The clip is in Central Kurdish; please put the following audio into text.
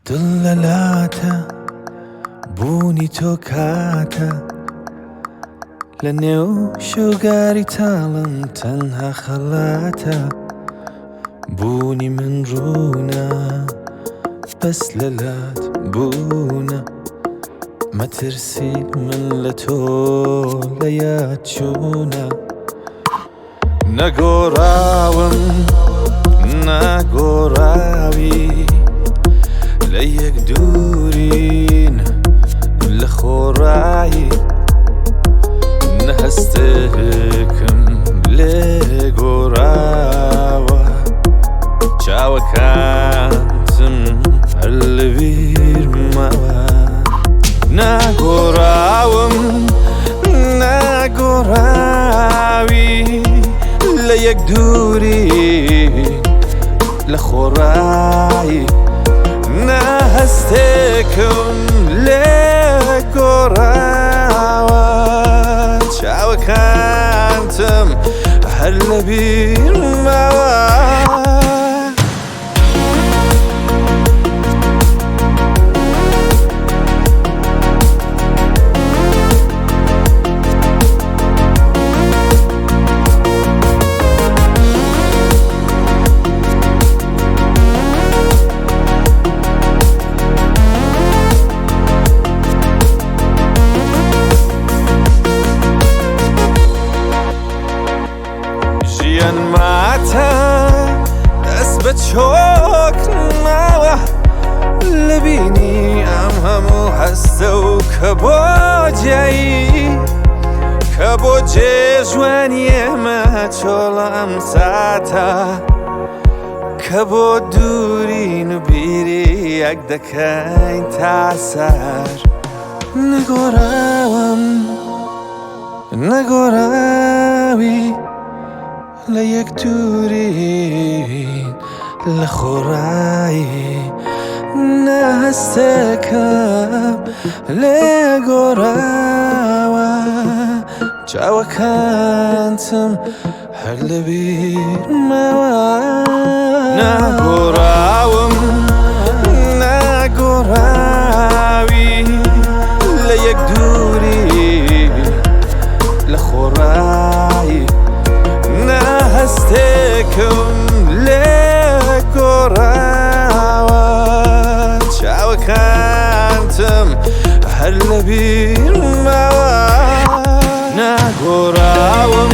دڵ لە لاتە بوونی تۆ کاتە لە نێو شەوگاری تاڵم تەنها خەڵاتە بوونی من ڕوونە بەس لە لات بوونە مەترسی من لە تۆ لە یاد چوونە نەگۆڕاوم ناگۆڕاوی لە یەک دوورین لە خۆڕایی نەهەستێکم لێ گۆڕاوە چاوەکانتم هەر لە بیرمەوە ناگۆڕاوم ناگۆڕاوی لە یەک دوورین لە خۆڕایی نەهەستێکم لێ گۆڕاوە چاوەکانتم هەر لە بیرمەوە ماتە دەست بە چۆک ماوە لە بینی ئەم هەموو هەستە و کە بۆ جایی کە بۆ جێژوانی ئێمە چۆڵە ئەم ساتە کە بۆ دوورین و بیری یەک دەکەین تا سەر نەگۆڕاوم نەگۆڕاوی لە یەک دوورین لە خۆڕایی نەهەستەکەم لێ گۆڕاوە چاوەکانتم هەر لە بیرمەوە ناگۆڕاوم ناگۆڕاوی لە یەک دوورین لە خۆڕایی نەهەستێکم لێ گۆڕاوە چاوەکانتم هەر لە بیرمەوە ناگۆڕاوم